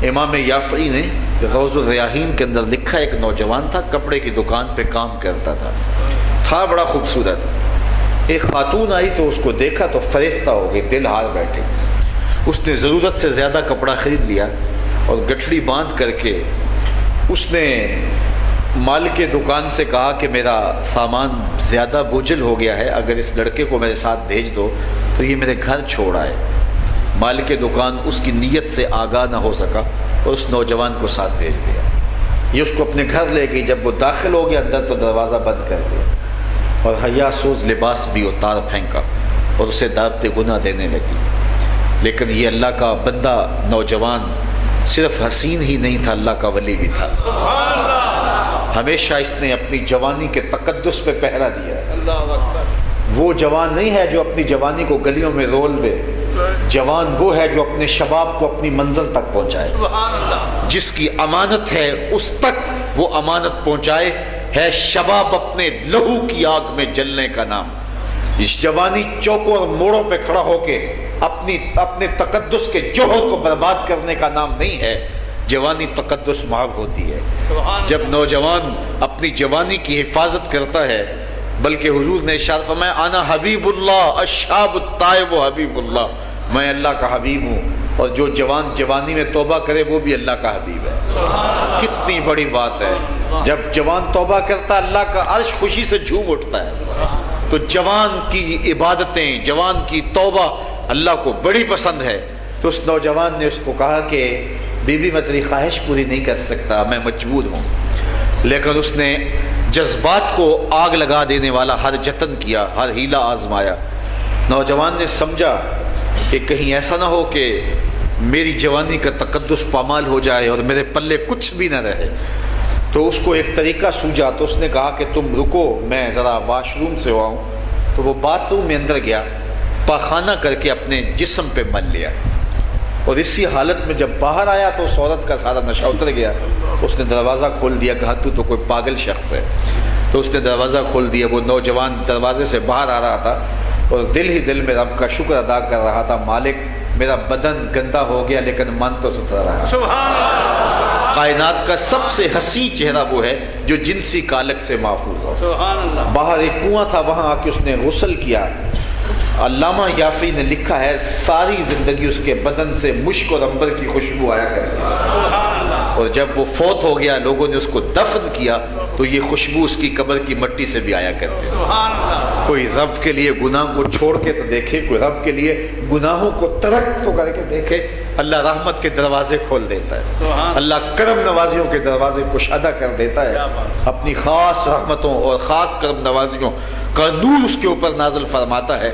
امام یافعی نے روض الریاحین کے اندر لکھا، ایک نوجوان تھا، کپڑے کی دکان پہ کام کرتا تھا بڑا خوبصورت۔ ایک خاتون آئی تو اس کو دیکھا تو فریفتہ ہو گئی، دل ہار بیٹھے۔ اس نے ضرورت سے زیادہ کپڑا خرید لیا اور گٹھڑی باندھ کر کے اس نے مالک دکان سے کہا کہ میرا سامان زیادہ بوجھل ہو گیا ہے، اگر اس لڑکے کو میرے ساتھ بھیج دو تو یہ میرے گھر چھوڑ آئے۔ مالک دکان اس کی نیت سے آگاہ نہ ہو سکا اور اس نوجوان کو ساتھ بھیج دیا۔ یہ اس کو اپنے گھر لے گئی، جب وہ داخل ہو گیا اندر تو دروازہ بند کر دیا اور حیا سوز لباس بھی اتار پھینکا اور اسے دعوت گناہ دینے لگی۔ لیکن یہ اللہ کا بندہ نوجوان صرف حسین ہی نہیں تھا، اللہ کا ولی بھی تھا۔ ہمیشہ اس نے اپنی جوانی کے تقدس پہ پہرا دیا ہے۔ وہ جوان نہیں ہے جو اپنی جوانی کو گلیوں میں رول دے، جوان وہ ہے جو اپنے شباب کو اپنی منزل تک پہنچائے، جس کی امانت ہے اس تک وہ امانت پہنچائے۔ ہے شباب اپنے لہو کی آگ میں جلنے کا نام۔ اس جوانی چوکوں اور موڑوں پہ کھڑا ہو کے اپنے تقدس کے جوہر کو برباد کرنے کا نام نہیں ہے۔ جوانی تقدس محب ہوتی ہے جب نوجوان اپنی جوانی کی حفاظت کرتا ہے، بلکہ حضور نے ارشاد فرمایا انا حبیب اللہ الشاب الطائب حبیب اللہ، میں اللہ کا حبیب ہوں، اور جو جوان جوانی میں توبہ کرے وہ بھی اللہ کا حبیب ہے۔ کتنی بڑی بات ہے، جب جوان توبہ کرتا ہے اللہ کا عرش خوشی سے جھوم اٹھتا ہے۔ تو جوان کی عبادتیں، جوان کی توبہ اللہ کو بڑی پسند ہے۔ تو اس نوجوان نے اس کو کہا کہ بی بی میں تیری خواہش پوری نہیں کر سکتا، میں مجبور ہوں۔ لیکن اس نے جذبات کو آگ لگا دینے والا ہر جتن کیا، ہر ہیلا آزمایا۔ نوجوان نے سمجھا کہ کہیں ایسا نہ ہو کہ میری جوانی کا تقدس پامال ہو جائے اور میرے پلے کچھ بھی نہ رہے۔ تو اس کو ایک طریقہ سوجھا، تو اس نے کہا کہ تم رکو، میں ذرا واش روم سے آؤں۔ تو وہ باتھ روم میں اندر گیا، پاخانہ کر کے اپنے جسم پہ مل لیا، اور اسی حالت میں جب باہر آیا تو اس عورت کا سارا نشہ اتر گیا۔ اس نے دروازہ کھول دیا، کہا تو کوئی پاگل شخص ہے۔ تو اس نے دروازہ کھول دیا۔ وہ نوجوان دروازے سے باہر آ رہا تھا اور دل ہی دل میں رب کا شکر ادا کر رہا تھا، مالک میرا بدن گندا ہو گیا لیکن من تو ستھرا رہا۔ سبحان اللہ۔ کائنات کا سب سے حسین چہرہ وہ ہے جو جنسی کالک سے محفوظ ہو۔ سبحان اللہ۔ باہر ایک کنواں تھا، وہاں آ کے اس نے غسل کیا۔ علامہ یافعی نے لکھا ہے ساری زندگی اس کے بدن سے مشک اور عنبر کی خوشبو آیا کرتی، اور جب وہ فوت ہو گیا لوگوں نے اس کو دفن کیا تو یہ خوشبو اس کی قبر کی مٹی سے بھی آیا کرتی۔ کوئی رب کے لیے گناہ کو چھوڑ کے تو دیکھے، کوئی رب کے لیے گناہوں کو ترک تو کر کے دیکھے، اللہ رحمت کے دروازے کھول دیتا ہے، اللہ کرم نوازیوں کے دروازے کشادہ کر دیتا ہے، اپنی خاص رحمتوں اور خاص کرم نوازیوں کا نور اس کے اوپر نازل فرماتا ہے۔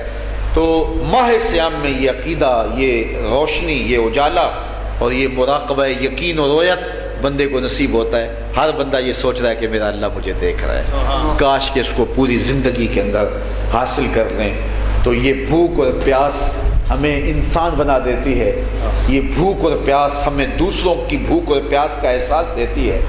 تو ماہ سیام میں یہ عقیدہ، یہ روشنی، یہ اجالا اور یہ مراقبہ یقین و رویت بندے کو نصیب ہوتا ہے۔ ہر بندہ یہ سوچ رہا ہے کہ میرا اللہ مجھے دیکھ رہا ہے، کاش کہ اس کو پوری زندگی کے اندر حاصل کر لیں۔ تو یہ بھوک اور پیاس ہمیں انسان بنا دیتی ہے، یہ بھوک اور پیاس ہمیں دوسروں کی بھوک اور پیاس کا احساس دیتی ہے،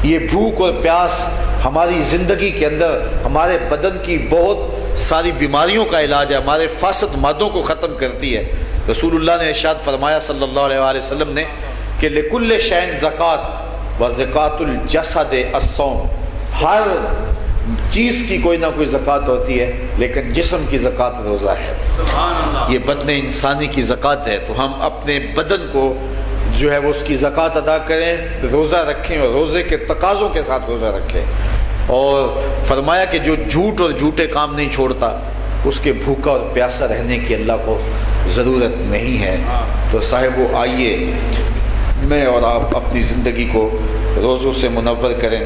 یہ بھوک اور پیاس ہماری زندگی کے اندر ہمارے بدن کی بہت ساری بیماریوں کا علاج ہے، ہمارے فاسد مادوں کو ختم کرتی ہے۔ رسول اللہ نے ارشاد فرمایا صلی اللہ علیہ وآلہ وسلم نے کہ لِكُلِّ شَيْءٍ زَكَاةٌ وَزَكَاةُ الْجَسَدِ الصَّوْمُ، ہر چیز کی کوئی نہ کوئی زکوٰۃ ہوتی ہے، لیکن جسم کی زکوٰۃ روزہ ہے۔ یہ بدن انسانی کی زکوٰۃ ہے، تو ہم اپنے بدن کو جو ہے وہ اس کی زکوٰۃ ادا کریں، روزہ رکھیں اور روزے کے تقاضوں کے ساتھ روزہ رکھیں۔ اور فرمایا کہ جو جھوٹ اور جھوٹے کام نہیں چھوڑتا اس کے بھوکا اور پیاسا رہنے کی اللہ کو ضرورت نہیں ہے۔ تو صاحبو آئیے میں اور آپ اپنی زندگی کو روزوں سے منور کریں۔